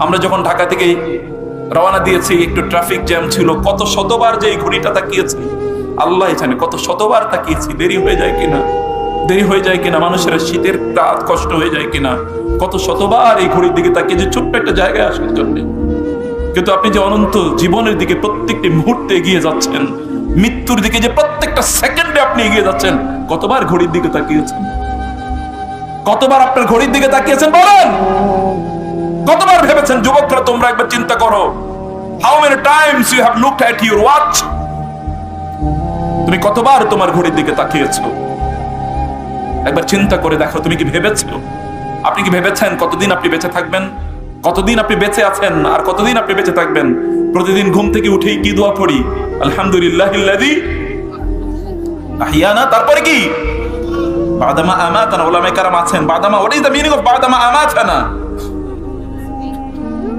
আমরা যখন ঢাকা থেকে রওনা দিয়েছি, একটু ট্রাফিক জ্যাম ছিল, কত শতবার যে এই ঘড়িটা তাকিয়েছি, আল্লাহ জানে কত শতবার তাকিয়েছি, দেরি হয়ে যায় কিনা, দেরি হয়ে যায় কিনা, মানুষের শীতের রাত কষ্ট হয়ে যায় কিনা, কত শতবার এই ঘড়ির দিকে তাকিয়ে যে ছোট্ট একটা জায়গায় আসার জন্য। কিন্তু আপনি যে অনন্ত জীবনের দিকে প্রত্যেকটি মুহূর্তে এগিয়ে যাচ্ছেন, মৃত্যুর দিকে যে প্রত্যেকটা সেকেন্ডে আপনি এগিয়ে যাচ্ছেন, কতবার ঘড়ির দিকে তাকিয়েছেন? কতবার আপনার ঘড়ির দিকে তাকিয়েছেন বলেন? কতবার ভেবেছেন? যুবকরা তোমরা একবার চিন্তা করো, how many times you have looked at your watch. তুমি কতবার তোমার ঘড়ির দিকে তাকিয়েছো? একবার চিন্তা করে দেখো, তুমি কি ভেবেছো? আপনি কি ভেবেছেন কতদিন আপনি বেঁচে থাকবেন? কতদিন আপনি বেঁচে আছেন আর কতদিন আপনি বেঁচে থাকবেন? প্রতিদিন ঘুম থেকে উঠেই কি দোয়া পড়ি? আলহামদুলিল্লাহিল্লাযী আহিয়ানা, তারপরে কি? বাদামা আমাতানা। উলামায়ে কেরাম আছেন, বাদামা, what is the meaning of বাদামা আমাতানা?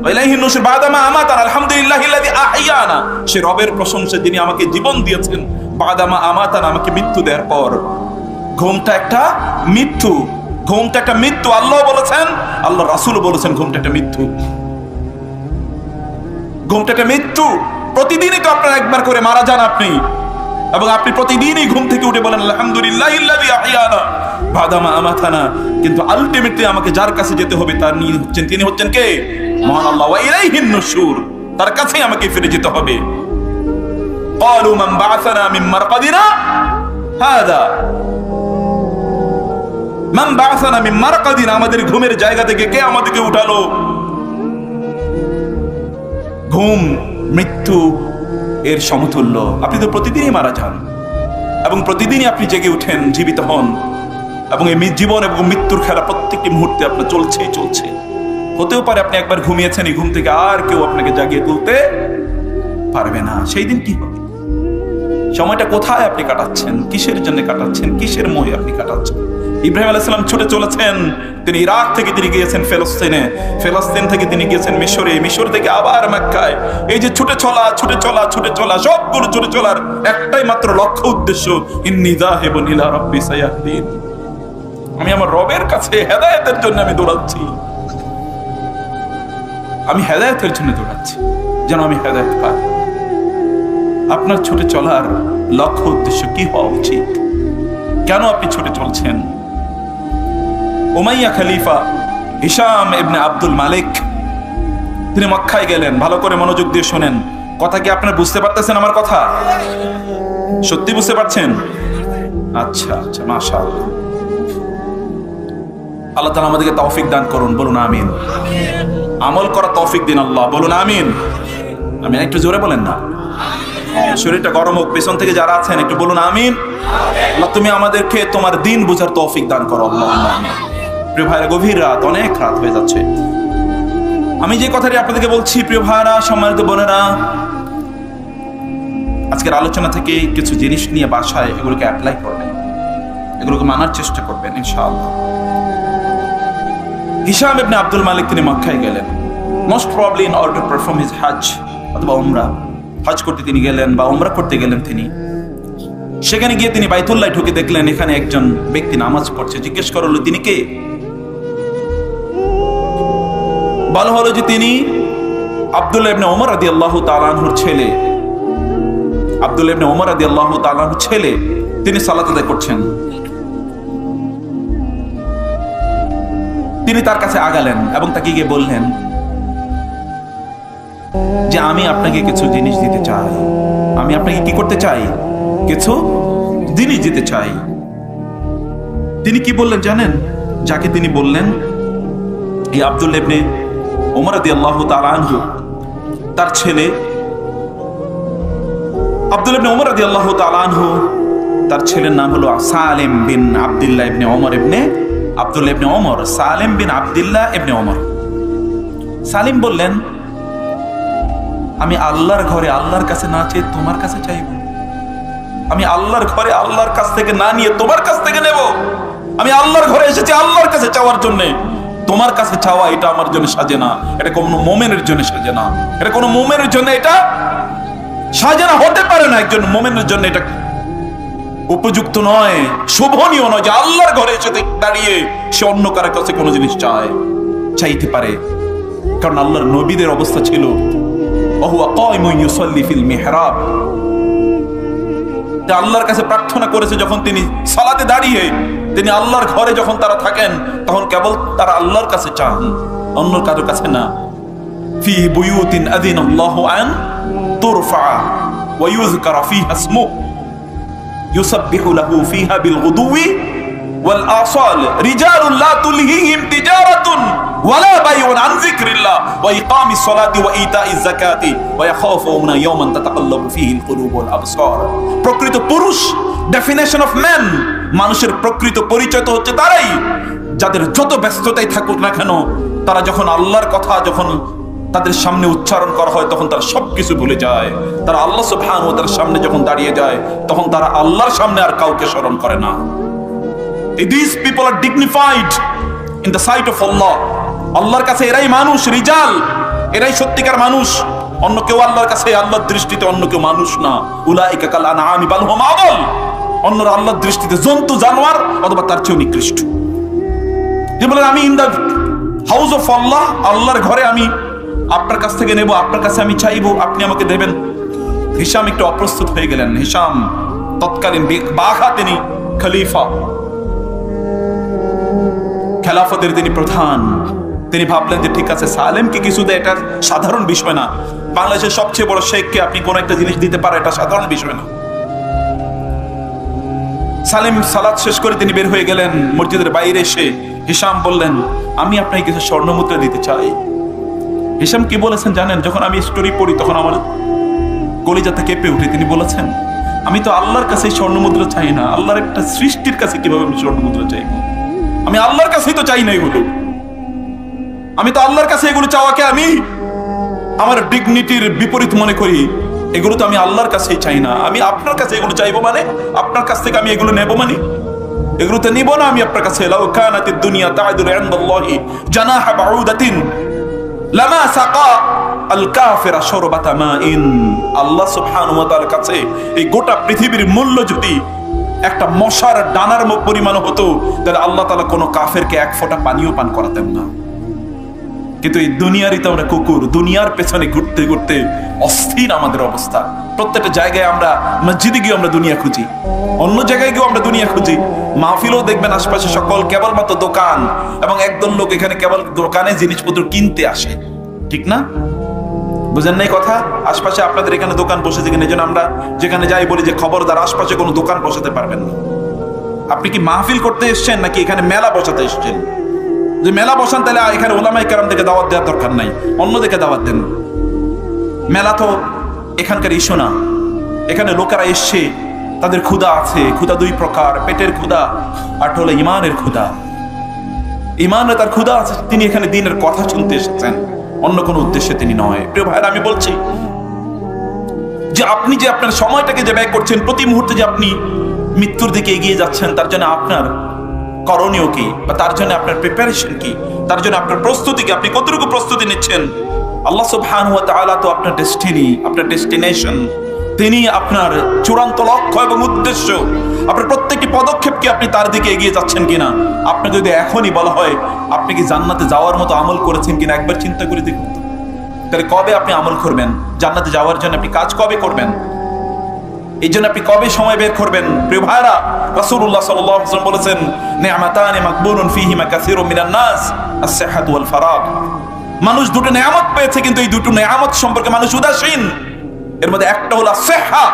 ওয়াইলাইহিন নুশুর। বাদামা আমাতানা আলহামদুলিল্লাহিল্লাযী আহিয়ানা, সে রবের প্রশংসা যিনি আমাকে জীবন দিয়েছেন। বাদামা আমাতানা, আমাকে মৃত্যু দেওয়ার পর। ঘুমটা একটা মৃত্যু, ঘুমটা একটা মৃত্যু। আল্লাহ বলেছেন, আল্লাহ রাসূল বলেছেন ঘুমটা একটা মৃত্যু, ঘুমটা একটা মৃত্যু। প্রতিদিনই তো আপনার একবার করে মারা যান আপনি, এবং আপনি প্রতিদিনই ঘুম থেকে উঠে বলেন আলহামদুলিল্লাহিল্লাযী আহিয়ানা বাদামা আমাতানা। কিন্তু আলটিমেটলি আমাকে যার কাছে যেতে হবে তিনি হচ্ছেন কে? মহান আল্লাহ। ওয়া ইলাইহিন নুশুর, তার কাছেই আমাকে ফিরে যেতে হবে। ক্বালু মান বা'আসানা মিন মারকাদিনা হাদা, মান বা'আসানা মিন মারকাদিনা, আমাদের ঘুমের জায়গা থেকে কে আমাদেরকে উঠালো? ঘুম মৃত্যু এর সমতুল্য। আপনি তো প্রতিদিনই মারা যান এবং প্রতিদিনই আপনি জেগে উঠেন, জীবিত হন, এবং এই জীবন এবং মৃত্যুর খেলা প্রত্যেকটি মুহূর্তে আপনার চলছেই চলছে। হতেও পারে আপনি একবার ঘুমিয়েছেন, এই ঘুম থেকে আর কেউ আপনাকে জাগিয়ে তুলতে পারবে না। সেই দিন কি হবে? সময়টা কোথায় আপনি কাটাচ্ছেন? কিসের জন্য কাটাচ্ছেন? কিসের মোহে আপনি কাটাচ্ছেন? ইব্রাহিম আলাইহিস সালাম ছুটে চলেছেন, তিনি ইরাক থেকে তিনি গিয়েছেন ফিলিস্তিনে, ফিলিস্তিন থেকে তিনি গিয়েছেন মিশরে, মিশর থেকে আবার মক্কায়। এই যে ছুটে চলা, ছুটে চলা, ছুটে চলা, সবগুলো ছুটে চলার একটাই মাত্র লক্ষ্য, উদ্দেশ্য, ইন্নী যাহিবুন ইলা রাব্বি সায়াহদিন, আমি আমার রবের কাছে হেদায়েতের জন্য আমি দৌড়াচ্ছি, আমি হেদায়েতের জন্য দৌড়াচ্ছি, যেন আমি হেদায়েত পাই। আপনার ছুটে চলার লক্ষ্য উদ্দেশ্য কি হওয়া উচিত? কেন আপনি ছুটে চলছেন? উমাইয়া খলিফা হিশাম ইবনে আব্দুল মালিক তিনি মক্কায় গেলেন। ভালো করে মনোযোগ দিয়ে শোনেন, কথা কি আপনারা বুঝতে পারতেছেন? আমার কথা সত্যি বুঝতে পারছেন? আচ্ছা আচ্ছা, মাশাআল্লাহ। আল্লাহ তাআলা আমাদেরকে তৌফিক দান করুন, বলুন আমিন। আমল করা তৌফিক দিন আল্লাহ, বলুন আমিন। আমিন। একটু জোরে বলেন না, শরীরটা গরম হোক। পেছন থেকে যারা আছেন একটু বলুন আমিন। আল্লাহ তুমি আমাদেরকে তোমার দিন বুঝার তৌফিক দান করো আল্লাহ। প্রিয় ভাইরা, গভীর রাত, অনেক রাত হয়ে যাচ্ছে। আমি যে কথাটি আপনাদেরকে বলছি, প্রিয় ভাইরা, সম্মানিত বোনেরা, আজকের আলোচনা থেকে কিছু জিনিস নিয়ে বাসায় এগুলোকে অ্যাপ্লাই করবেন, এগুলোকে মানার চেষ্টা করবেন ইনশাআল্লাহ। হিশাম ইবনে আব্দুল মালিক তিনি মক্কায় গেলেন, most probably in order to perform his হজ অথবা উমরা। হজ করতে তিনি গেলেন বা উমরা করতে গেলেন তিনি। সেখানে গিয়ে তিনি বাইতুল্লাহ ঢুকে দেখলেন এখানে একজন ব্যক্তি নামাজ পড়ছে। জিজ্ঞেস করলো তিনি কে? বলা হলো যে তিনি আব্দুল্লাহ ইবনে ওমর রাদিয়াল্লাহু তাআলা আনহুর ছেলে। আব্দুল্লাহ ইবনে ওমর রাদিয়াল্লাহু তাআলা আনহুর ছেলে, তিনি সালাত আদায় করছেন। তিনি তার কাছে আগালেন এবং তাকে গিয়ে বললেন যে আমি আপনাকে কিছু জিনিস দিতে চাই, আমি আপনাকে কি করতে চাই? কিছু জিনিস দিতে চাই। তিনি কি বললেন জানেন? যাকে তিনি বললেন, এই আব্দুল্লাহ ইবনে ওমর রাদিয়াল্লাহু তাআলা আনহু, তার ছেলে আব্দুল্লাহ ইবনে ওমর রাদিয়াল্লাহু তাআলা আনহু, তার ছেলের নাম হলো সালেম বিন আব্দুল্লাহ ইবনে ওমর ইবনে আব্দুল্লাহ ইবনে ওমর, সালেম বিন আব্দুল্লাহ ইবনে ওমর। সালিম বললেন, আমি আল্লাহর ঘরে আল্লাহর কাছে না চেয়ে তোমার কাছে চাইব। আমি আল্লাহর ঘরে আল্লাহর কাছ থেকে না নিয়ে তোমার কাছ থেকে নেব। আমি আল্লাহর ঘরে এসেছি আল্লাহর কাছে চাওয়ার জন্য। তোমার কাছে চাওয়া এটা আমার জন্য সাজে না, এটা কোনো মুমিনের জন্য সাজে না, এটা কোনো মুমিনের জন্য এটা সাজে না, হতে পারে না। একজন মুমিনের জন্য এটা উপযুক্ত নয়, শোভনীয় নয় যে আল্লাহর ঘরে এসে দাঁড়িয়ে সে অন্য কারো কাছে কোনো জিনিস চাইতে পারে। কারণ আল্লাহর নবীদের অবস্থা ছিল ওহুয়া কায়িমুন ইউসাল্লি ফিল মিহরাব, আল্লাহর কাছে প্রার্থনা করেছে যখন তিনি সালাতে দাঁড়িয়ে, তিনি আল্লাহর ঘরে যখন তারা থাকেন তখন কেবল তারা আল্লাহর কাছে চান, অন্য কারোর কাছে না। ফি বুয়ুতিন আযিনাল্লাহু আন তুরফা ওয়া ইউযকারা ফিহা ইসমুহু ইউসাব্বিহু লাহু ফিহা বিল গুদুই ওয়াল আসাল রিজালুন লা তুলহিহিম তিজারাতুন ওয়ালা বাইউন আন যিকরিল্লাহ ওয়া ইকামিস সালাতি ওয়া ইতাইজ যাকাতি ওয়া ইয়াখাফুনা ইয়াওমান তাতাকাল্লাবু ফিহিল কুলুব ওয়াল আবসার। প্রকৃত পুরুষ, ডেফিনেশন অফ ম্যান, মানুষের প্রকৃত পরিচয় তো হচ্ছে তারাই যাদের যত ব্যস্ততাই থাকুক না কেন, তারা যখন আল্লাহর কথা যখন তাদের সামনে উচ্চারণ করা হয় তখন তারা সবকিছু ভুলে যায়। তারা আল্লাহ সুবহানাহু ওয়া তাআলার সামনে যখন দাঁড়িয়ে যায় তখন তারা আল্লাহর সামনে আর কাউকে স্মরণ করে না। These people are dignified in the sight of Allah. আল্লাহর কাছে এরাই মানুষ, রিজাল, এরাই সত্যিকার মানুষ। অন্য কেউ আল্লাহর কাছে, আল্লাহর দৃষ্টিতে অন্য কেউ মানুষ না। উলাইকা কাল আনআমি বাল হুম আদাল। অন্যরা আল্লাহর দৃষ্টিতে জন্তু, জানোয়ার অথবা তার চেয়েও নিকৃষ্ট। যে বলেন আমি ইন দ্য হাউস অফ আল্লাহ, আল্লাহর ঘরে আমি আপনার কাছ থেকে নেব, আপনার কাছে আমি চাইবো, আপনি আমাকে দেবেন। হিশাম একটু অপ্রস্তুত হয়ে গেলেন। হিশাম তৎকালীন বাঘা, তিনি খলিফা, খেলাফতের তিনি প্রধান। তিনি ভাবলেন যে ঠিক আছে, সালেমকে কিছু দেয় এটা সাধারণ বিষয় না। বাংলাদেশের সবচেয়ে বড় শেখকে আপনি কোন একটা জিনিস দিতে পারেন, এটা সাধারণ বিষয় না। সালেম সালাত শেষ করে তিনি বের হয়ে গেলেন। মসজিদের বাইরে এসে হিশাম বললেন, আমি আপনাকে কিছু স্বর্ণমুদ্রা দিতে চাই। হিশাম কি বলেছেন জানেন? যখন আমি স্টোরি পড়ি তখন আমার কলিজাতে কেঁপে উঠে। তিনি বলেছেন, আমি তো আল্লাহর কাছে স্বর্ণমুদ্রা চাই না, আল্লাহর একটা সৃষ্টির কাছে কিভাবে আমি স্বর্ণমুদ্রা চাইবো? আমি আল্লাহর কাছেই তো চাই না এগুলো। আমি তো আল্লাহর কাছে এগুলো চাওয়াকে আমি আমার ডিগনিটির বিপরীত মনে করি। এগুলো তো আমি আল্লাহর কাছেই চাই না। আমি আপনার কাছে এগুলো চাইবো মানে, আপনার কাছ থেকে আমি এগুলো নেবো মানে, এগুলো তো নিব না আমি আপনার কাছে। লাউ কানাতিদ দুনিয়া তা'দিলু ইনদাল্লাহি জানাহা বাউদাতিন লামা সাকা আল কাফিরা শারবাতা মাইন। আল্লাহ সুবহানাহু ওয়া তাআলার কাছে এই গোটা পৃথিবীর মূল্য যদি একটা মশার ডানার পরিমাণ হতো, তাহলে আল্লাহ তাআলা কোনো কাফেরকে এক ফোঁটা পানিও পান করাতেন না। কিন্তু এই দুনিয়ারই তো আমরা কুকুর, দুনিয়ার পেছনে ঘুরতে ঘুরতে অস্থির আমাদের অবস্থা। প্রত্যেকটা জায়গায় আমরা, মসজিদে গিয়ে আমরা দুনিয়া খুঁজি, অন্য জায়গায় গিয়েও আমরা দুনিয়া খুঁজি। মাহফিলেও দেখবেন আশপাশে সকল কেবলমাত্র দোকান, এবং একদল লোক এখানে কেবল দোকানে জিনিসপত্র কিনতে আসে, ঠিক না? বুঝেন নাই কথা? আশপাশে আপনাদের এখানে দোকান বসেছে কিনা, যেন আমরা যেখানে যাই বলি যে খবরদার আশপাশে কোনো দোকান বসাতে পারবেন না। আপনি কি মাহফিল করতে এসছেন নাকি এখানে মেলা বসাতে এসছেন? যে মেলা বসান তাহলে এখানে ওলামায়ে কেরামদেরকে দাওয়াত দেওয়ার দরকার নাই, অন্যদেরকে দাওয়াত দেন। মেলা তো এখানকার ইস্যু না। এখানে লোকেরা এসছে, তাদের ক্ষুধা আছে। ক্ষুধা দুই প্রকার, পেটের ক্ষুধা আর হলো ইমানের ক্ষুধা। ইমানে তার ক্ষুধা আছে, তিনি এখানে দ্বীনের কথা শুনতে এসেছেন, অন্য কোনো উদ্দেশ্যে তিনি নয়। প্রিয় ভাইরা, আমি বলছি যে আপনি যে আপনার সময়টাকে যে ব্যয় করছেন, প্রতি মুহূর্তে যে আপনি মৃত্যুর দিকে এগিয়ে যাচ্ছেন, তার জন্য আপনার করণীয় কি, বা তার জন্য আপনার প্রিপারেশন কি, তার জন্য আপনার প্রস্তুতি কি, আপনি কতটুকু প্রস্তুতি নিচ্ছেন? আল্লাহ সুবহানাহু ওয়া তাআলা তো আপনার ডেস্টিনি, আপনার ডেস্টিনেশন, তিনি আপনার চূড়ান্ত লক্ষ্য এবং উদ্দেশ্য। আপনার প্রত্যেকটি পদক্ষেপ কি আপনি তার দিকে এগিয়ে যাচ্ছেন কিনা? আপনাকে যদি এখনই বলা হয় আপনি কি জান্নাতে যাওয়ার মতো আমল করেছেন কিনা, একবার চিন্তা করে দেখুন। তাহলে কবে আপনি আমল করবেন? জান্নাতে যাওয়ার জন্য আপনি কাজ কবে করবেন? এই জন্য আপনি কবে সময় বের করবেন? প্রিয় ভাইরা, রাসূলুল্লাহ সাল্লাল্লাহু আলাইহি ওয়াসাল্লাম বলেছেন, নি'মাতানি মাকবুনুন ফীহিমা কাসীরুম মিনান নাস, আস-সিহহাতু ওয়াল ফারাগ। মানুষ দুটো নেয়ামত পেয়েছে, কিন্তু এই দুটো নেয়ামত সম্পর্কে মানুষ উদাসীন। এর মধ্যে একটা হলো সিহহা,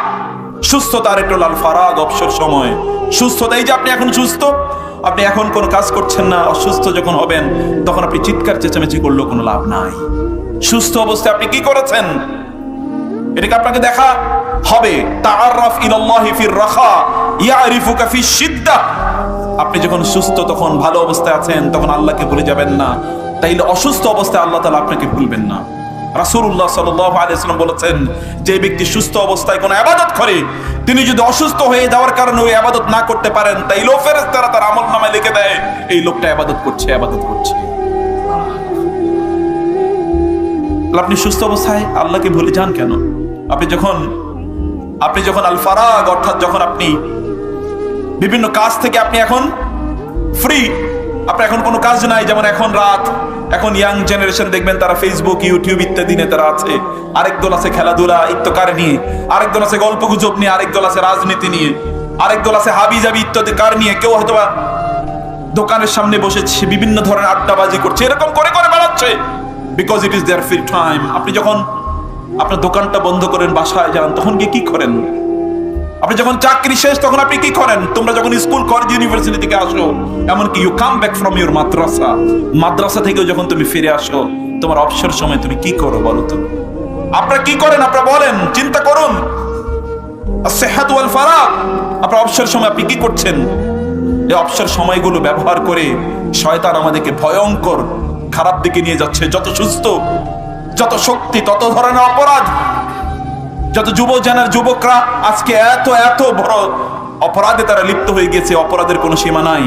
সুস্থতা, আর একটা হলো আল ফারাগ, অবসর সময়। সুস্থতা, এই যে আপনি এখন সুস্থ, আপনি এখন কোনো কাজ করছেন না। অসুস্থ যখন হবেন তখন আপনি চিৎকার চেঁচামেচি করলেও কোনো লাভ নাই। সুস্থ অবস্থায় আপনি কি করেছেন এটাকে আপনাকে দেখা হবে। তাআররাফ ইলাল্লাহি ফির রাখা ইয়ারিফুকা ফিশ শিদ্দা। আপনি যখন সুস্থ, তখন ভালো অবস্থায় আছেন, তখন আল্লাহকে ভুলে যাবেন না। তাইলে অসুস্থ অবস্থায় আল্লাহ তাআলা আপনাকে ভুলবেন না। রাসূলুল্লাহ সাল্লাল্লাহু আলাইহি ওয়াসাল্লাম বলেছেন, যে ব্যক্তি সুস্থ অবস্থায় কোনো ইবাদত করে, তিনি যদি অসুস্থ হয়ে যাওয়ার কারণে ওই ইবাদত না করতে পারেন, তাইলেও ফেরেশতারা তার আমলনামায় লিখে দেয় এই লোকটা ইবাদত করছে। আপনি সুস্থ অবস্থায় আল্লাহকে ভুলে যান কেন? আপনি যখন আল ফারাগ, অর্থাৎ যখন আপনি বিভিন্ন কাজ থেকে আপনি এখন ফ্রি, আপনার এখন কোনো কাজ নাই, যেমন এখন রাত, এখন ইয়াং জেনারেশন দেখবেন তারা ফেসবুক, ইউটিউব ইত্যাদি নিয়ে তারা আছে। আরেক দল আছে খেলাধুলা ইত্যাকার নিয়ে, আরেক দল আছে গল্প গুজব নিয়ে, আরেক দল আছে রাজনীতি নিয়ে, আরেক দল আছে হাবি জাবি ইত্যাদি কার নিয়ে। কেউ হয়তোবা দোকানের সামনে বসেছে বিভিন্ন ধরনের আড্ডাবাজি করছে, এরকম করে করে বেড়াচ্ছে, because it is their free time. আপনি যখন আপনার দোকানটা বন্ধ করেন, বাসায় যান, তখন গিয়ে কি করেন? আপনি যখন চাকরি শেষ তখন আপনি কি করেন? তোমরা যখন স্কুল, কলেজ, ইউনিভার্সিটি থেকে আসো, এমনকি you come back from your মাদ্রাসা, মাদ্রাসা থেকেও যখন তুমি ফিরে আসো, তোমার অবসর সময় তুমি কি করো বলো তো? আপনারা কি করেন? আপনারা বলেন, চিন্তা করুন। as-sihhat wal faragh, আপনার অবসর সময় আপনি কি করছেন? এই অবসর সময়গুলো ব্যবহার করে শয়তান আমাদেরকে ভয়ঙ্কর খারাপ দিকে নিয়ে যাচ্ছে। যত সুস্থ, যত শক্তি, তত ধরনের অপরাধ। যত যুবকরা আজকে এত এত বড় অপরাধে তারা লিপ্ত হয়ে গেছে, অপরাধের কোনো সীমা নাই।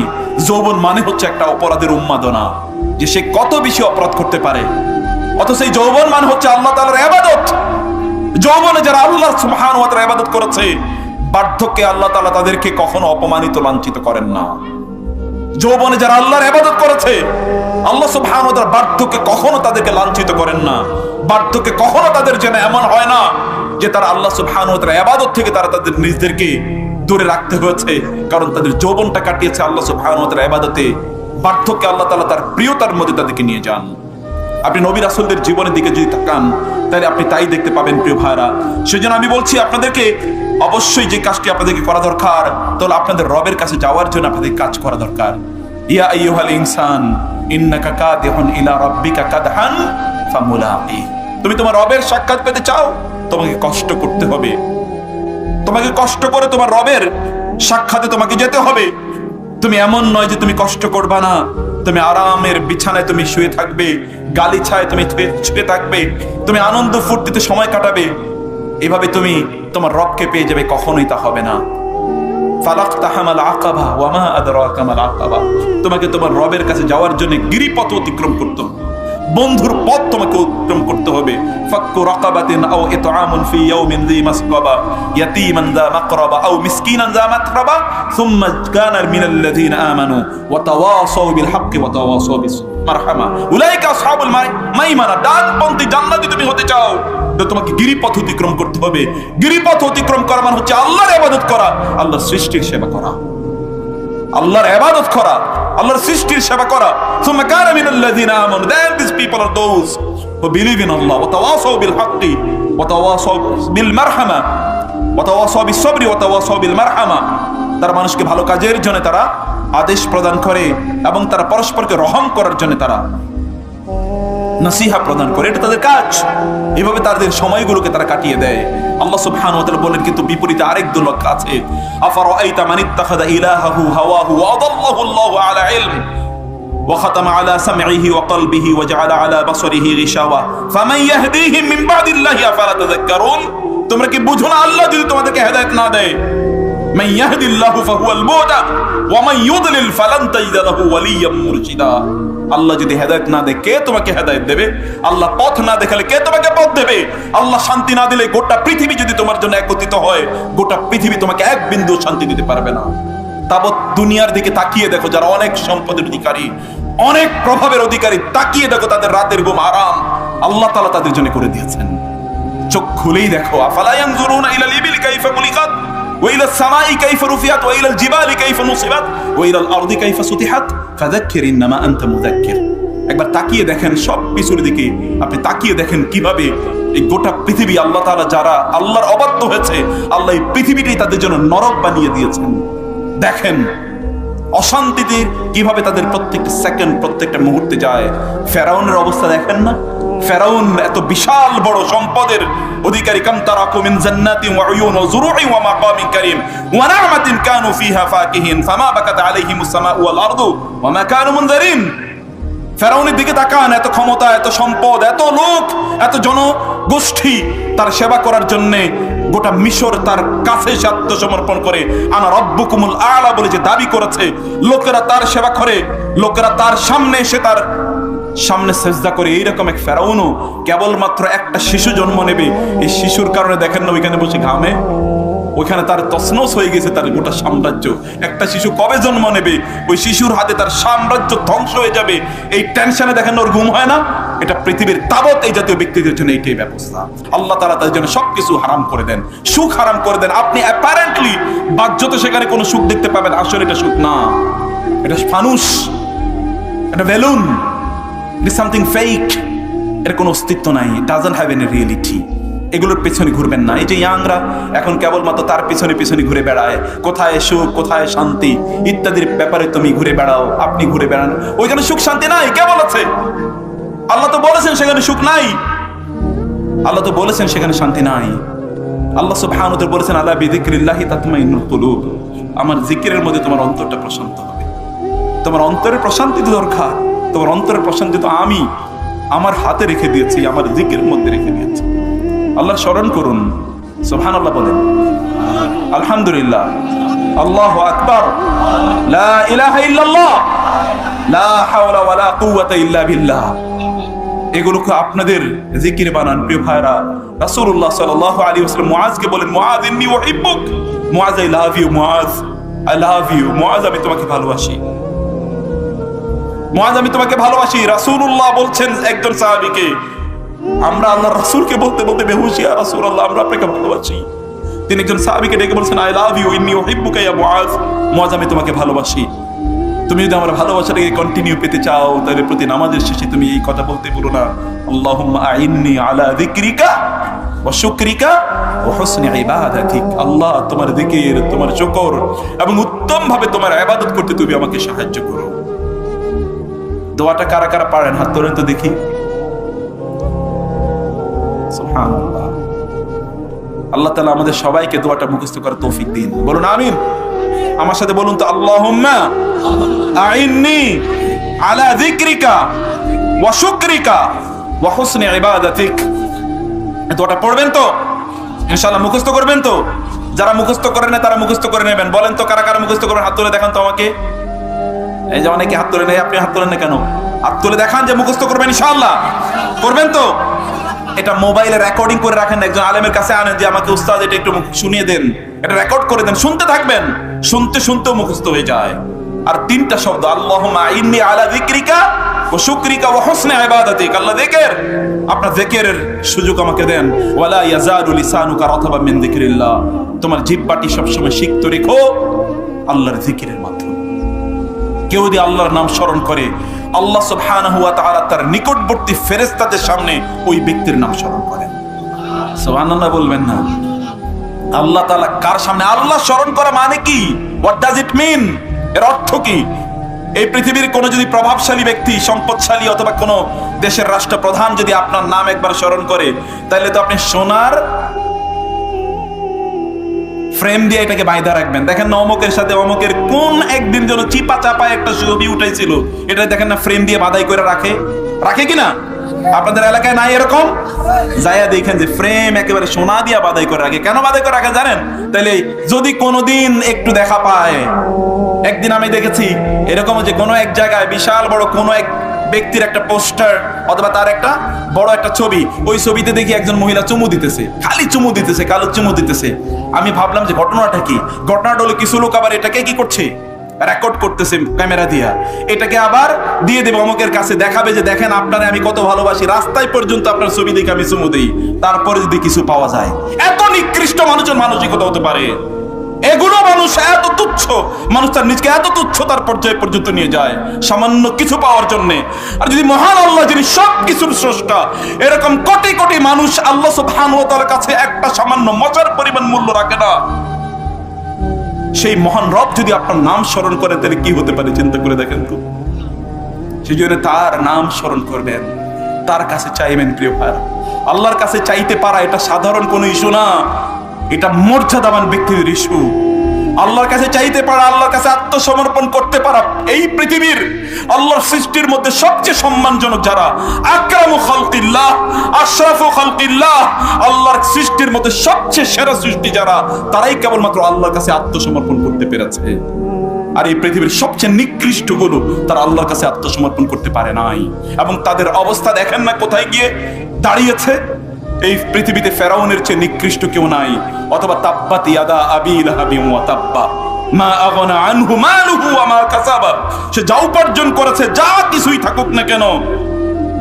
যৌবন মানে হচ্ছে একটা অপরাধের উন্মাদনা, যে সে কত বেশি অপরাধ করতে পারে। অথচ এই যৌবন মানে হচ্ছে আল্লাহ তাআলার ইবাদত। যৌবনে যারা আল্লাহ সুবহানাহু ওয়া তাআলার ইবাদত করেছে, বার্ধক্যে আল্লাহ তাআলা তাদেরকে কখনো অপমানিত, লাঞ্ছিত করেন না। যৌবনে যারা আল্লাহর ইবাদত করেছে, আল্লাহ সুবহানাহু ওয়া তাআলা বার্ধক্যে কখনো তাদেরকে লাঞ্ছিত করেন না। বার্ধক্যে কখনো তাদের যেন এমন হয় না যে তারা আল্লাহ সুবহানাহু ওয়া তাআলার ইবাদত থেকে তারা তাদের নিজেদেরকে দূরে রাখতে হয়েছে, কারণ তাদের যৌবনটা কাটিয়েছে আল্লাহ সুবহানাহু ওয়া তাআলার ইবাদতে। বার্ধক্যে আল্লাহ তাআলা তার প্রিয়তার মধ্যে তাদেরকে নিয়ে যান। আপনি নবী রাসূলদের জীবনের দিকে যদি তাকান, তাহলে আপনি তাই দেখতে পাবেন প্রিয় ভাইরা। সেজন্য আমি বলছি আপনাদেরকে, অবশ্যই যে কাজটি আপনাদেরকে করা দরকার, তাহলে আপনাদের রবের কাছে যাওয়ার জন্য আপনাদের কাজ করা দরকার। ইয়া আইয়ুহাল ইনসান ইন্নাকা কাদিহুন ইলা রাব্বিকা কাদহান ফামুলাকি। তুমি তোমার রবের সাক্ষাৎ পেতে চাও, তোমাকে কষ্ট করতে হবে। তোমাকে কষ্ট করে তোমার রবের সাক্ষাতে তোমাকে যেতে হবে। তুমি এমন নয় যে তুমি কষ্ট করবা না, তুমি আরামের বিছানায় তুমি শুয়ে থাকবে, গালিচায় তুমি শুয়ে থাকবে, তুমি আনন্দ ফুর্তিতে সময় কাটাবে, এভাবে তুমি তোমার রবকে পেয়ে যাবে। কখনোই তা হবে না। ফালাকতাহামাল আকাবা ওয়া মা আদরাকা মাল আকাবা। তোমাকে তোমার রবের কাছে যাওয়ার জন্য গিরিপথ অতিক্রম করতে হবে, বন্ধুর পথ তোমাকে অতিক্রম করতে হবে। ফাক্কু রাকাবাতিন আও ইতআমুন ফি ইয়াউমিন যী মাসগাবা ইয়াতীমান যা মাকরাবা আও মিসকিনান যা মাতরাবা সুম্মা কানা মিনাল্লাযীনা আমানু ওয়া তাওয়াসাউ বিল হাক্কি ওয়া তাওয়াসাউ বিস মারহামা উলাইকা আসহাবুল মাইমানা। ডানপন্থী জান্নাতি তুমি হতে চাও, তো তোমাকে গিরিপথ অতিক্রম করতে হবে। গিরিপথ অতিক্রম করা মানে হচ্ছে আল্লাহর ইবাদত করা, আল্লাহর সৃষ্টির সেবা করা, আল্লাহর ইবাদত করা, আল্লাহর সৃষ্টির সেবা করা। সুম্মা কানা মিনাল্লাযীনা আমানু, then these people are those who believe in Allah ওয়া তাওয়াসাউ বিল হাক্কি ওয়া তাওয়াসাউ বিল মারহামা ওয়া তাওয়াসাউ বিস সাবরি ওয়া তাওয়াসাউ বিল মারহামা। তারা মানুষকে ভালো কাজের জন্য তারা আদেশ প্রদান করে এবং তারা পরস্পরকে রহম করার জন্য তারা নসিহা প্রদান করে, এটা তাদের কাজ। এভাবে তাদের সময়গুলোকে তারা কাটিয়ে দেয়। আল্লাহ সুবহানাহু ওয়া তাআলা বলেন, কিন্তু বিপরীতে আরেক দল লোক আছে। আফারাআইতা মান ইত্তাখাযা ইলাহাহু হাওয়াহু ওয়া আদাল্লাহু আল্লাহু আলা ইলম ওয়া খাতামা আলা সামঈহি ওয়া কলবিহি ওয়া জাআলা আলা বাসরিহি গিশাওয়া ফামান ইয়াহদিহি মিন বাদিল্লাহি আফালা তাযাক্কারুন। তোমরা কি বুঝো না, আল্লাহ যদি তোমাদেরকে হেদায়েত না দেয়, মান ইয়াহদিল্লাহু ফাহুয়াল মুহতাদ ওয়া মান ইউদলিল ফালান তাজিদ লাহু ওয়ালিয়্যাম মুরশিদা। আল্লাহ যদি হেদায়েত না দেয়, কে তোমাকে হেদায়েত দেবে? আল্লাহ পথ না দেখালে কে তোমাকে পথ দেবে? আল্লাহ শান্তি না দিলে গোটা পৃথিবী যদি তোমার জন্য একত্রিত হয়, গোটা পৃথিবী তোমাকে এক বিন্দু শান্তি দিতে পারবে না। তাবৎ দুনিয়ার দিকে তাকিয়ে দেখো, যারা অনেক সম্পদের অধিকারী, অনেক প্রভাবের অধিকারী, তাকিয়ে দেখো তাদের রাতের ঘুম আরাম আল্লাহ তাআলা তাদের জন্য করে দিয়েছেন। চোখ খুলেই দেখো। আফালা ইয়ানজুরুনা ইলাল ইবিলি কাইফা খুলিকাত ওয়া ইলাস সামাই কাইফা রুফিআত ওয়া ইলাল জিবালি কাইফা নুসিবাত ওয়া ইলাল আরদি কাইফা সুতিহাত ফাযাক্কির ইন্নামা আনতা মুযাক্কির। একবার তাকিয়ে দেখেন সব কিছুর দিকে, আপনি তাকিয়ে দেখেন কিভাবে এই গোটা পৃথিবী আল্লাহ তাআলা যারা আল্লাহর অবাধ্য হয়েছে, আল্লাহ এই পৃথিবীটাই তাদের জন্য নরক বানিয়ে দিয়েছেন। দেখেন অশান্তিতে কিভাবে তাদের প্রত্যেকটা সেকেন্ড, প্রত্যেকটা মুহূর্তে যায়। ফেরাউনের অবস্থা দেখেন না? ফেরাউন এত বিশাল বড় সম্পদের অধিকারী। কাম তারাকু মিন জান্নাতিন ওয়া উয়ুন ওয়া যুরুইন ওয়া মাকামিন কারীম ওয়া নি'মাতিন কানু ফিহা ফাকিহিন ফামা বাকাত আলাইহিমুস সামাউ ওয়াল আরদু ওয়া মা কানু মুনযারিন। ফেরাউনের দিকে তাকান, এত ক্ষমতা, এত সম্পদ, এত লোক, এত জনগোষ্ঠী তার সেবা করার জন্য গোটা মিশর তার কাছে আত্মসমর্পণ করে আনা রব্বুকুমুল আ'লা বলে যে দাবি করেছে। লোকেরা তার সেবা করে, লোকেরা তার সামনে এসে তার সামনে সেজদা করে। এইরকম এক ফেরাউনও কেবলমাত্র একটা শিশু জন্ম নেবে, এই শিশুর কারণে দেখেন না ওইখানে বসে ঘামে। ওইখানে তার তছনছ হয়ে গেছে তার গোটা সাম্রাজ্য। একটা শিশু কবে জন্ম নেবে, ওই শিশুর হাতে তার সাম্রাজ্য ধ্বংস হয়ে যাবে, এই টেনশনে দেখেন ওর ঘুম হয় না। এটা পৃথিবীর তাবৎ এই জাতীয় ব্যক্তিদের জন্য এইটাই ব্যবস্থা। আল্লাহ তাআলা তাদের জন্য সবকিছু হারাম করে দেন, সুখ হারাম করে দেন। আপনি অ্যাপারেন্টলি বাহ্যত সেখানে কোনো সুখ দেখতে পাবেন, আসলে এটা সুখ না, এটা ফানুস, এটা balloon, it is something fake. এর কোনো অস্তিত্ব নাই, ডাজন্ট হ্যাভ এনি রিয়েলিটি। এগুলোর পেছনে ঘুরবেন না। এই যে ইয়াংরা এখন কেবলমাত্র তার পিছনে পিছনে ঘুরে বেড়ায়, কোথায় সুখ কোথায় শান্তি ইত্যাদির ব্যাপারে তুমি ঘুরে বেড়াও, আপনি ঘুরে বেড়ান, ওইখানে সুখ শান্তি নাই। কে বলেছে? আল্লাহ তো বলেছেন সেখানে সুখ নাই, আল্লাহ তো বলেছেন সেখানে শান্তি নাই। আল্লাহ সুবহানাহু ওয়া তাআলা বলেছেন আলা বিযিকরিল্লাহি তাতমাইন্নুল কুলুব, আমার জিকিরের মধ্যে তোমার অন্তরটা প্রশান্ত হবে। তোমার অন্তরের প্রশান্তি তো দরকার, তোমার অন্তরের প্রশান্তি তো আমি আমার হাতে রেখে দিয়েছি, আমার জিকিরের মধ্যে রেখে দিয়েছি। আল্লাহর স্মরণ করুন, সুবহানাল্লাহ বলেন, আলহামদুলিল্লাহ, আল্লাহু আকবার, লা ইলাহা ইল্লাল্লাহ, লা হাওলা ওয়ালা কুওয়াতা ইল্লা বিল্লাহ। এগুলোকে আপনাদের জিকির বানান প্রিয় ভাইরা। রাসূলুল্লাহ সাল্লাল্লাহু আলাইহি ওয়াসাল্লাম মুআজকে বলেন, মুআজ ইন্নী উহিব্বুক, Muaz I love you, Muaz I love you, Muaz আমি তোমাকে ভালোবাসি, মুআজ আমি তোমাকে ভালোবাসি। রাসূলুল্লাহ বলছেন একজন সাহাবীকে, আমরা আল্লাহর রাসূলকে বলতে বলতে বেহুশ, ইয়া রাসূলুল্লাহ আমরা আপনাকে ভালোবাসি। তিনি একজন সাহাবীকে ডেকে বলছেন, আই লাভ ইউ ইন্নী উহিব্বুকা ইয়া মুআজ, মুআজ আমি তোমাকে ভালোবাসি। তুমি যদি আমার ভালোবাসাটাকে কন্টিনিউ পেতে চাও তাহলে প্রতি নামাজের শেষে তুমি এই কথা বলতে বলো না, আল্লাহুম্মা আইন্নি আলা যিকরিকা ওয়া শুকরিকা ওয়া হুসনি ইবাদাতিক। আল্লাহ তোমার জিকির, তোমার শুকর এবং উত্তম ভাবে তোমার ইবাদত করতে তুমি আমাকে সাহায্য করো। দোয়াটা কারা কারা পারেন হাত তোলেন তো দেখি। সুবহানাল্লাহ। আল্লাহ তাআলা আমাদের সবাইকে দোয়াটা মুখস্থ করার তৌফিক দিন, বলুন আমিন। আমার সাথে বলুন তো, আল্লাহুম্মা আইন্নি আলা যিকরিকা ওয়া শুকরিকা ওয়া হুসনি ইবাদাতিক। দোয়াটা পড়বেন তো ইনশাআল্লাহ, মুখস্থ করবেন তো। যারা মুখস্থ করেন না তারা মুখস্থ করে নেবেন। বলেন তো কারা কারা মুখস্থ করেন, হাত তুলে দেখান তো আমাকে। এই যে অনেকে হাত তুলে নেই, আপনি হাত তুলেন না কেন? হাত তুলে দেখান যে মুখস্থ করবেন ইনশাআল্লাহ, করবেন তো। এটা মোবাইলে রেকর্ডিং করে রাখেন, একজন আলেমের কাছে আনেন যে আমাকে উস্তাদ এটা একটু শুনিয়ে দেন, এটা রেকর্ড করে দেন, শুনতে থাকবেন, শুনতে শুনতেও মুখস্থ হয়ে যায়। আর তিনটা শব্দ, আল্লাহুম্মা ইন্নী আলা যিকরিকা ওয়া শুকরিকা ওয়া হুসনি ইবাদাতিক। আল্লাহ যিকির, আপনার যিকিরের সুযোগ আমাকে দেন। ওয়ালা ইয়াজালু লিসানুকা রাতাবাম মিন যিকরিল্লাহ, তোমার জিহ্বাটি সবসময় সিক্ত রেখো আল্লাহর যিকিরের মাধ্যমে। কেউ যদি আল্লাহর নাম স্মরণ করে, আল্লাহ সুবহানাহু ওয়া তাআলা তার নিকটবর্তী ফেরেশতাদের সামনে ওই ব্যক্তির নাম স্মরণ করেন। সুবহানাল্লাহ বলবেন না? আল্লাহ তাআলা কার সামনে? আল্লাহ স্মরণ করা মানে কি? হোয়াট ডাজ ইট মিন? এর অর্থ কি? এই পৃথিবীর কোন যদি প্রভাবশালী ব্যক্তি, সম্পদশালী অথবা কোন দেশের রাষ্ট্রপ্রধান যদি আপনার নাম একবার স্মরণ করে, তাহলে তো আপনি সোনার ফ্রেম দিয়ে এটাকে বাইধা রাখবেন। দেখেন না অমুকের সাথে অমুকের কোন একদিন যেন চিপা চাপায় একটা ছবি উঠাইছিল, এটা দেখেন না ফ্রেম দিয়ে বাধাই করে রাখে, রাখে কিনা? আপনাদের এলাকায় নাই এরকম? যাইয়া দেখেন যে ফ্রেম একেবারে সোনা দিয়া বাধাই করে রাখে। কেন বাধাই করে রাখে জানেন? তাহলে যদি কোনোদিন একটু দেখা পায়। একদিন আমি দেখেছি এরকম যে কোনো এক জায়গায় বিশাল বড় কোনো এক ব্যক্তির একটা পোস্টার অথবা তার একটা বড় একটা ছবি, ওই ছবিতে দেখি একজন মহিলা চুমু দিতেছে, খালি চুমু দিতেছে, কালো চুমু দিতেছে। আমি ভাবলাম যে ঘটনাটা কি? ঘটনাটা হলো কিছু লোক আবার এটাকে কি করছে, রেকর্ড করতেছে ক্যামেরা দিয়া, এটাকে আবার দিয়ে দেবে অমুকের কাছে, দেখাবে যে দেখেন আপনারে আমি কত ভালোবাসি, রাস্তায় পর্যন্ত আপনার ছবি দেখে আমি চুমু দিই, তারপরে যদি কিছু পাওয়া যায়। এত নিকৃষ্ট মানুষের মানসিকতা হতে পারে? এগুলো মানুষ এত তুচ্ছ, মানুষ তার নিজকে এত তুচ্ছতার পর্যায়ে পর্যন্ত নিয়ে যায় সামান্য কিছু পাওয়ার জন্য। আর যদি মহান আল্লাহ, যিনি সব কিছুর স্রষ্টা, এরকম কোটি কোটি মানুষ আল্লাহ সুবহানাহু ওয়া তাআলার কাছে একটা সামান্য মজার পরিমাণ মূল্য রাখে না, সেই মহান রব যদি আপনার নাম স্মরণ করে তাহলে কি হতে পারে চিন্তা করে দেখেন তো। সেই জন্য তার নাম স্মরণ করবেন, তার কাছে চাইবেন। প্রিয় ভাইরা, আল্লাহর কাছে চাইতে পারা এটা সাধারণ কোনো ইস্যু না, এটা মর্যাদাবান ব্যক্তিদের ইস্যু। আল্লাহর কাছে চাইতে পারা, আল্লাহর কাছে আত্মসমর্পণ করতে পারা, এই পৃথিবীর আল্লাহর সৃষ্টির মধ্যে সবচেয়ে সম্মানজনক যারা, আকরামু খালকিল্লাহ, আশরাফু খালকিল্লাহ, আল্লাহর সৃষ্টির মধ্যে সবচেয়ে সেরা সৃষ্টি যারা, তারাই কেবলমাত্র আল্লাহর কাছে আত্মসমর্পণ করতে পেরেছে। আর এই পৃথিবীর সবচেয়ে নিকৃষ্ট গুলো তারা আল্লাহর কাছে আত্মসমর্পণ করতে পারে নাই, এবং তাদের অবস্থা দেখেন না কোথায় গিয়ে দাঁড়িয়েছে। এই পৃথিবীতে ফেরাউনের চেয়ে নিকৃষ্ট কেউ নাই। অথবা তাব্বাত ইয়াদা আবি লাহাবিন ওয়া তাব্বা মা আগনা আনহু মালুহু ওয়া মা কাসাবা, সে যা উপার্জন করেছে, যা কিছুই থাকুক না কেন,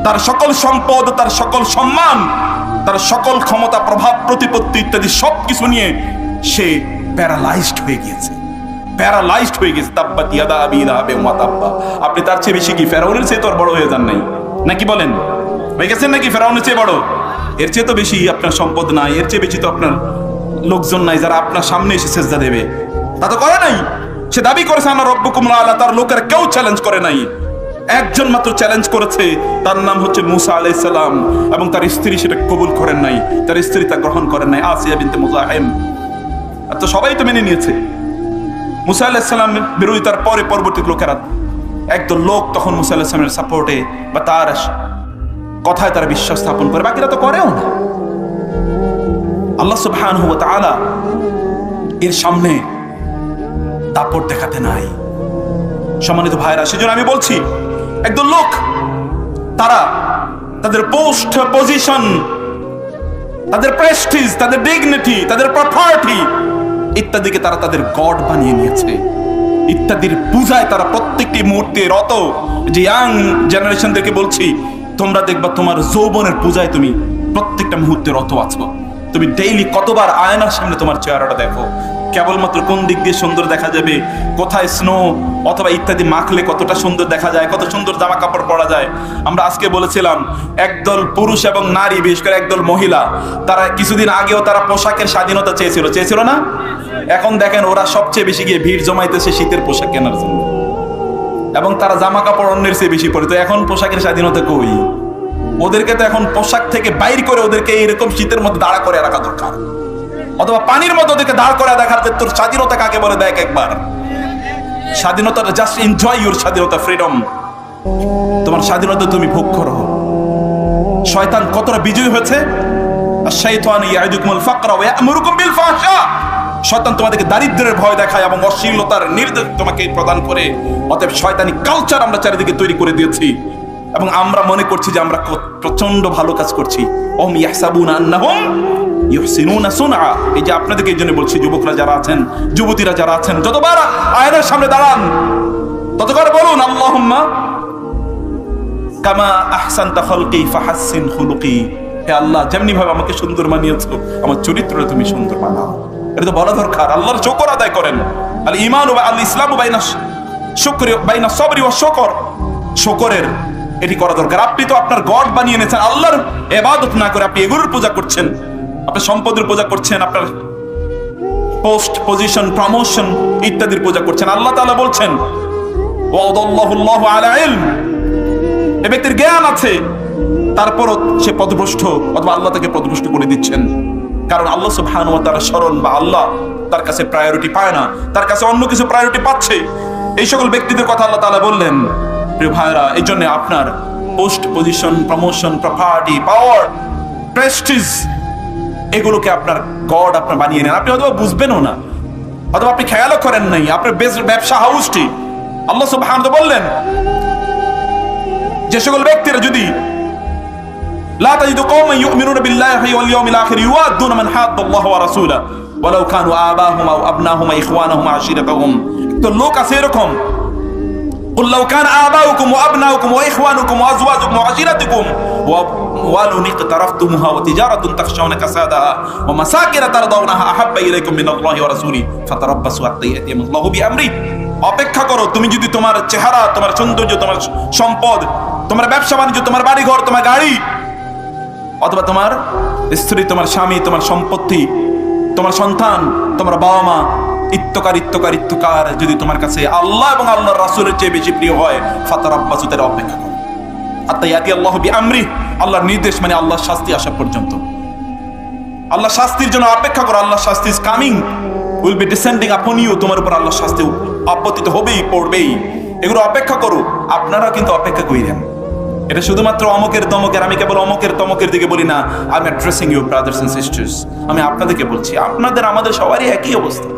তার সকল সম্পদ, তার সকল সম্মান, তার সকল ক্ষমতা, প্রভাব, প্রতিপত্তি ইত্যাদি সবকিছু নিয়ে সে প্যারালাইজড হয়ে গিয়েছে, প্যারালাইজড হয়ে গেছে। তাব্বাত ইয়াদা আবি লাহাবিন ওয়া তাব্বা। আপনি তার চেয়ে বেশি কি ফেরাউনের চেয়ে তো আর বড় হয়ে যান নাই নাকি? বলেন, হয়ে গেছেন নাকি ফেরাউনের চেয়ে বড়? এর চেয়ে তো বেশি আপনার সম্পদ নাই, এর চেয়ে বেশি তো আপনার লোকজন নাই যারা আপনার সামনে এসে সেজদা দেবে। তা তো করে নাই। সে দাবি করেছে আনা রব্বুকুমুল আলা, তার লোকেরা কেউ চ্যালেঞ্জ করে নাই। একজন মাত্র চ্যালেঞ্জ করেছে, তার নাম হচ্ছে মুসা আলাইহিস সালাম, এবং তার স্ত্রী সেটা কবুল করেন নাই, তার স্ত্রী তা গ্রহণ করেন নাই, আসিয়া বিনতে মুজাহিম। আর তো সবাই তো মেনে নিয়েছে। মুসা আলাইহিস সালামের বিরোধিতার পরে পরবর্তী লোকেরা, একদল লোক তখন মুসা আলাইহিস সালামের সাপোর্টে বা তার কথায় তারা বিশ্বাস স্থাপন করে, বাকিরা তো করেও না। আল্লাহ সুবহানাহু ওয়া তাআলা এর সামনে দাপট দেখাতে নাই। সম্মানিত ভাইরা, সেজন্য আমি বলছি, একদল লোক তারা তাদের পোস্ট, পজিশন, তাদের প্রেস্টিজ, তাদের ডিগনিটি, তাদের প্রপার্টি ইত্যাদিকে তারা তাদের গড বানিয়ে নিয়েছে। ইত্যাদির পূজায় তারা প্রত্যেকটি মুহূর্তে রত। যে ইয়াং জেনারেশনদেরকে বলছি, তোমরা দেখবা তোমার যৌবনের পূজায় তুমি প্রত্যেকটা মুহূর্তে রত আছো। তুমি ডেইলি কতবার আয়নার সামনে তোমার চেহারাটা দেখো, কেবলমাত্র কোন দিক দিয়ে সুন্দর দেখা যাবে, কোথায় স্নো অথবা ইত্যাদি মাখলে কতটা সুন্দর দেখা যায়, কত সুন্দর জামা কাপড় পরা যায়। আমরা আজকে বলেছিলাম, একদল পুরুষ এবং নারী, বিশেষ করে একদল মহিলা, তারা কিছুদিন আগেও তারা পোশাকের স্বাধীনতা চেয়েছিল না? এখন দেখেন ওরা সবচেয়ে বেশি গিয়ে ভিড় জমাইতেছে শীতের পোশাক কেনার জন্য, এবং তারা জামা কাপড় অন্যের চেয়ে বেশি পরে। তো এখন পোশাকের স্বাধীনতা কই? ওদেরকে তো এখন পোশাক থেকে বাইর করে ওদেরকে এরকম শীতের মধ্যে দাঁড়া করে রাখা দরকার, অথবা পানির মধ্যে ওদেরকে দাঁড় করে দেখার যে তোর স্বাধীনতা কাকে বলে দেখ একবার। স্বাধীনতাটা জাস্ট এনজয় ইউর স্বাধীনতা, ফ্রিডম। তোমার স্বাধীনতা তুমি ভোগ করো। শয়তান কতটা বিজয়ী হয়েছে। আশ-শাইতানু ইয়াইদুকুমুল ফাকরা ওয়া ইয়া'মুরুকুম বিল ফাহশা। শয়তান তোমাদেরকে দারিদ্র্যের ভয় দেখায় এবং অশ্লীলতার নির্দেশ তোমাকে প্রদান করে। অতএব শয়তানি কালচার আমরা চারিদিকে তৈরি করে দিয়েছি, এবং আমরা মনে করছি যে আমরা প্রচন্ড ভালো কাজ করছি। ওম ইয়াহসাবুনা আন্নাহুম ইউহসিনুনা সুনআ। এই যে আপনাদেরকে এই জন্য বলছি, যুবকরা যারা আছেন, যুবতীরা যারা আছেন, যতবার আয়নার সামনে দাঁড়ান ততবার বলুন, আল্লাহুম্মা কামা আহসানতা খালকি ফাহাসসিন খুলুকি। হে আল্লাহ, যেমনি ভাবে আমাকে সুন্দর বানিয়েছো, আমার চরিত্রটা তুমি সুন্দর বানাও। এটা তো বলা দরকার। আল্লাহর শুকর আদায় করেন। আল ঈমান ওয়া আল ইসলামু বাইনা শুকরি বাইনা সবরি ওয়া শুকর। শুকরের এটি করা দরকার। আপনি তো আপনার গড বানিয়ে নিয়েছেন, আল্লাহর ইবাদত না করে আপনি এগুলোর পূজা করছেন, আপনার সম্পদের পূজা করছেন, আপনার পোস্ট, পজিশন, প্রমোশন ইত্যাদির পূজা করছেন। আল্লাহ তাআলা বলছেন, ওয়াদাল্লাহুল্লাহু আলা ইলম। এই ব্যক্তির জ্ঞান আছে, তারপরও সে পদভ্রষ্ট, অথবা আল্লাহ তাকে পদভ্রষ্ট করে দিচ্ছেন। কারণ আল্লাহ সুবহানাহু ওয়া তাআলা স্মরণ বা আল্লাহ তার কাছে প্রায়োরিটি পায় না, তার কাছে অন্য কিছু প্রায়োরিটি পাচ্ছে। এই সকল ব্যক্তিদের কথা আল্লাহ তাআলা বললেন। প্রিয় ভাইরা, এই জন্য আপনার পোস্ট, পজিশন, প্রমোশন, প্রপার্টি, পাওয়ার, প্রেস্টিজ এগুলোকে আপনার গড আপনার বানিয়ে নেন। আপনি হয়তো বুঝবেনও না, অথবা আপনি খেয়ালও করেন নাই। আপনার ব্যবসা হাউসটি আল্লাহ সুবহানাহু ওয়া তাআলা বললেন, যে সকল ব্যক্তিরা যদি লা তাজিদু কওমান ইউমিনুনা বিল্লাহি ওয়াল ইয়াউমিল আখির ইউআদ্দুনা মান হাদ্দাল্লাহু ওয়া রাসূলাহু ওয়ালাউ কানু আবাহুম আও আবনাহুম আও ইখওয়ানাহুম আও আশিরাতাহুম। তো লোক আছে এরকম, قل لو كان آباؤكم وأبناؤكم وإخوانكم وأزواجكم وعشيرتكم وأموال اقترفتموها وتجارة تخشون كسادها ومساكن ترضونها أحب إليكم من الله ورسوله فتربصوا حتى يأتي الله بأمره। অপেক্ষা করো, তুমি যদি তোমার চেহারা, তোমার সৌন্দর্য, তোমার সম্পদ, তোমার ব্যবসা বাণিজ্য, তোমার বাড়িঘর, তোমার গাড়ি, অথবা তোমার স্ত্রী, তোমার স্বামী, তোমার সম্পত্তি, তোমার সন্তান, তোমার বাবা মা ইত্তকার যদি তোমার কাছে আল্লাহ এবং আল্লাহর রাসূলের চেয়ে বেশি প্রিয় হয়, ফাতারাব্বাসু, তারা অপেক্ষা করো হাত্তা ইয়াতি আল্লাহু বিআমরি। আল্লাহর নির্দেশ মানে আল্লাহর শাস্তি আসা পর্যন্ত। আল্লাহ শাস্তির জন্য অপেক্ষা করো। আল্লাহ শাস্তি is coming, will be descending upon you. তোমার উপর আল্লাহর শাস্তি আপতিত হবেই, পড়বেই। এগুলো অপেক্ষা করো। আপনারা কিন্তু অপেক্ষা কইরেন। এটা শুধুমাত্র অমকের তমকের, আমি কেবল অমকের তমকের দিকে বলি না। I am addressing you brothers and sisters. আমি আপনাদেরকে বলছি, আপনাদের আমাদের সবারই একই অবস্থা,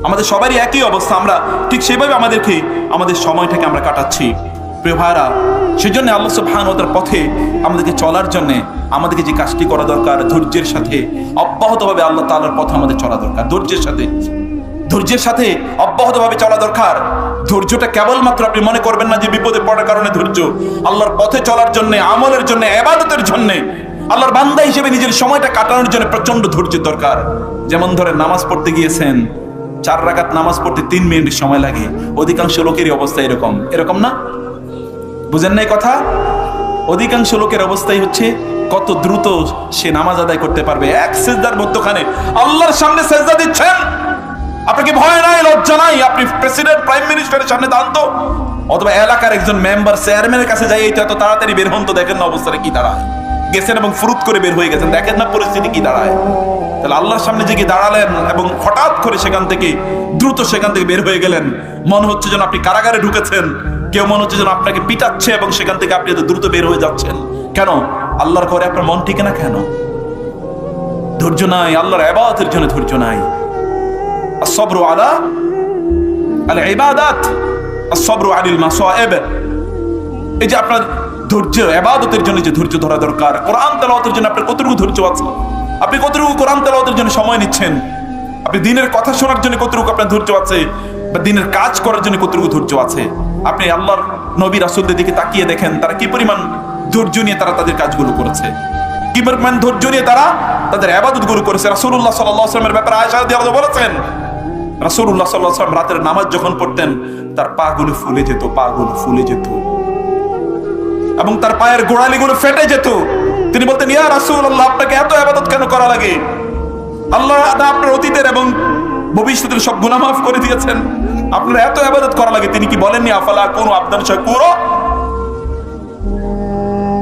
আমাদের সবারই একই অবস্থা। আমরা ঠিক সেভাবে আমাদের সময়টাকে আমরা কাটাচ্ছি। প্রিয় ভাইরা, সেজন্য আল্লাহ সুবহানাহু ওয়া তাআলার পথে আমাদেরকে চলার জন্য আমাদেরকে যে কাজটি করা দরকার, ধৈর্যের সাথে অব্যাহতভাবে আল্লাহ তাআলার পথে আমাদের চলা দরকার। ধৈর্যের সাথে অব্যাহতভাবে চলা দরকার। ধৈর্যটা কেবলমাত্র আপনি মনে করবেন না যে বিপদে পড়ার কারণে ধৈর্য। আল্লাহর পথে চলার জন্য, আমলের জন্য, ইবাদতের জন্য, আল্লাহর বান্দা হিসেবে নিজের সময়টা কাটানোর জন্য প্রচন্ড ধৈর্যের দরকার। যেমন ধরে নামাজ পড়তে গিয়েছেন, 4 রাকাত নামাজ পড়তে 3 মিনিট সময় লাগে। অধিকাংশ লোকেরই অবস্থা এরকম না? বুঝেন না এই কথা? অধিকাংশ লোকের অবস্থাই হচ্ছে কত দ্রুত সে নামাজ আদায় করতে পারবে। এক সিজদার মধ্যখানে আল্লাহর সামনে সিজদা দিচ্ছেন, আপনাকে ভয় নাই, লজ্জা নাই? আপনি প্রেসিডেন্ট, প্রাইম মিনিস্টারের সামনে দাঁড়ান তো, অথবা এলাকার একজন মেম্বার, চেয়ারম্যানের কাছে যাই, এই তো এত তাড়াতাড়ি বের হন তো, দেখেন না অবস্থাটা কি দাঁড়ায়। গেছেন এবং ফুরুত করে বের হয়ে গেছেন, দেখেন না পরিস্থিতি কি দাঁড়ায়। তাহলে আল্লাহর সামনে যে দাঁড়ালেন এবং হঠাৎ করে সেখান থেকে দ্রুত বের হয়ে গেলেন, মনে হচ্ছে যেন আপনি কারাগারে ঢুকেছেন। কেউ মনে হচ্ছে যেন আপনাকে পিটাচ্ছে এবং সেখান থেকে আপনি এত দ্রুত বের হয়ে যাচ্ছেন। কেন? আল্লাহর ঘরে আপনার মন টিকে না কেন? ধৈর্য নাই, আল্লাহর ইবাদতের জন্য ধৈর্য নাই। আসসাবরু আলা আল ইবাদাত, আসসাবরু আনিল মাসায়েব। এই যে আপনার ধৈর্য, ইবাদতের জন্য যে ধৈর্য ধরা দরকার, কোরআন তেলাওয়াতের জন্য আপনার কতটুকু ধৈর্য আছে? আপনি কতটুকু কোরআন তেলাওয়াতের জন্য সময় নিচ্ছেন? আপনি দিনের কথা শোনার জন্য কতটুকু আপনার ধৈর্য আছে, বা দিনের কাজ করার জন্য কতটুকু ধৈর্য আছে? আপনি আল্লাহর নবী রাসূলদের দিকে তাকিয়ে দেখেন, তারা কি পরিমাণ ধৈর্য নিয়ে তারা তাদের কাজগুলো করেছে, কি পরিমাণ ধৈর্য নিয়ে তারা তাদের ইবাদতগুলো করেছে। রাসূলুল্লাহ সাল্লাল্লাহু আলাইহি ওয়াসাল্লামের ব্যাপারে আয়েশা রাদিয়াল্লাহু আনহা বলেছেন, রাসূলুল্লাহ সাল্লাল্লাহু আলাইহি ওয়াসাল্লাম রাতের নামাজ যখন পড়তেন, তার পাগুলো ফুলে যেত এবং তার পায়ের গোড়ালিগুলো ফেটে যেত। তিনি বলতেন, ইয়া রাসূলুল্লাহ, আপনাকে এত ইবাদত কেন করা লাগে? আল্লাহ আপনার অতীতের এবং ভবিষ্যতের সব গুনাহ মাফ করে দিয়েছেন, আপনার এত ইবাদত করা লাগে? তিনি কি বলেননি, আফালা কুনু আবদান শাকুরা,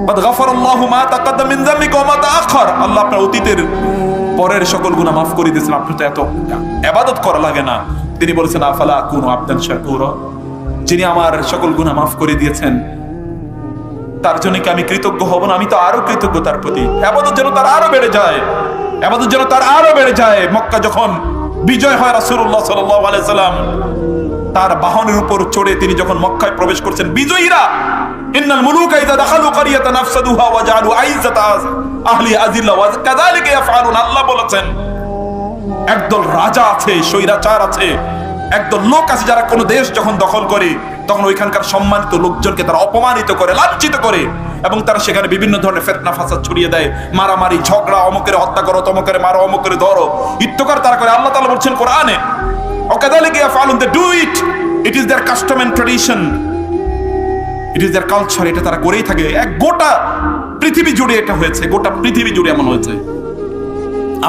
বাদ গাফারাল্লাহু মা তাকাদ্দাম মিন যামবিকা ওয়া মা তাআখার। আল্লাহ আপনার অতীতের পরের সকল গুনাহ মাফ করে দিয়েছেন, আপনার তো এত ইবাদত করা লাগে না। তিনি বলেছেন, আফালা কুনু আবদান শাকুরা, যিনি আমার সকল গুনাহ মাফ করে দিয়েছেন তার জন্য কি আমি কৃতজ্ঞ হব না? আমি তো আরো কৃতজ্ঞ তার প্রতি। ইবাদত যেন তার আরো বেড়ে যায়। মক্কা যখন বিজয় হয়, রাসূলুল্লাহ সাল্লাল্লাহু আলাইহি সাল্লাম তার বাহনের উপর চড়ে তিনি যখন মক্কায় প্রবেশ করছেন, বিজয়ীরা, ইন্নাল মুলুকা ইযা দাখালু ক্বরিয়াতান আফসাদুহা ওয়া জাআলু আইযাতা আহলি আযিল্লা ওয়া কাযালিকা ইয়াফআলুন। আল্লাহ বলেছেন, একদল রাজা আছে, স্বৈরাচার আছে, একদল লোক আছে যারা কোনো দেশ যখন দখল করে তখন ওইখানকার সম্মানিত লোকজনকে তারা অপমানিত করে, লাঞ্ছিত করে, এবং তারা সেখানে বিভিন্ন ধরনের ফিতনা ফাসাদ ছড়িয়ে দেয়, মারামারি ঝগড়া, অমুকের হত্যা করো, তমুকের মারো, অমুকের ধরো, ইত্তকার তারা করে। আল্লাহ তাআলা বলছেন কোরআনে, ওয়াকাযালিকা ইয়াফআলুন, they do it, it is their custom and tradition, it is their culture. এটা তারা করেই থাকে। এক গোটা পৃথিবী জুড়ে এটা হয়েছে, গোটা পৃথিবী জুড়ে এমন হয়েছে।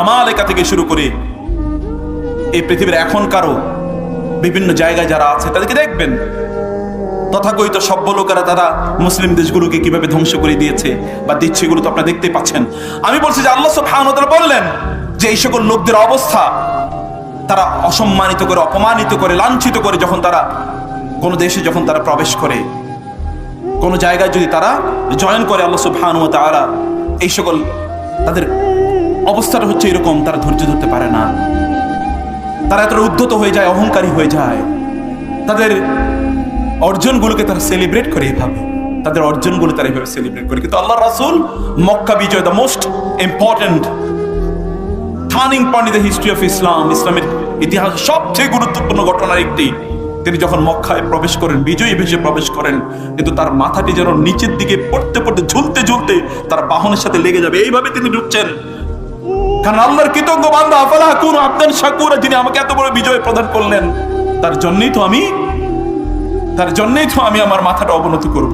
আমালেকা থেকে শুরু করে এই পৃথিবীর এখনকারও বিভিন্ন জায়গায় যারা আছে তাদেরকে দেখবেন, তথাকথিত সভ্য লোকেরা তারা মুসলিম দেশগুলোকে কিভাবে ধ্বংস করে দিয়েছে বা দিচ্ছে, এগুলো তো আপনারা দেখতেই পাচ্ছেন। আমি বলছি যে আল্লাহ সুবহানাহু ওয়া তাআলা বললেন যে এই সকল লোকদের অবস্থা, তারা অসম্মানিত করে, অপমানিত করে, লাঞ্ছিত করে যখন তারা কোনো দেশে যখন তারা প্রবেশ করে, কোনো জায়গায় যদি তারা জয়েন করে, আল্লাহ সুবহানাহু ওয়া তাআলা এই সকল তাদের অবস্থাটা হচ্ছে এরকম, তারা ধৈর্য ধরতে পারে না, তারা এতটা উদ্ধত হয়ে যায়, অহংকারী হয়ে যায়, তাদের অর্জনগুলোকে তারা সেলিব্রেট করে এভাবে, তাদের অর্জনগুলো তারা এভাবে সেলিব্রেট করে। কিন্তু আল্লাহর রাসূল মক্কা বিজয়, the most important turning point in the history of Islam, ইসলামের ইতিহাসে সবচেয়ে গুরুত্বপূর্ণ ঘটনার একটি, তিনি যখন মক্কায় প্রবেশ করেন, বিজয়ী ভেসে প্রবেশ করেন, কিন্তু তার মাথাটি যেন নিচের দিকে পড়তে ঝুলতে তার বাহনের সাথে লেগে যাবে, এইভাবে তিনি ঢুকছেন। কারণ আল্লাহর কৃতজ্ঞ বান্দা, আফালা কুনু আবদান শাকুরা, যিনি আমাকে এত বড় বিজয় প্রদান করলেন, তার জন্যই তো আমি আমার মাথাটা অবনত করব।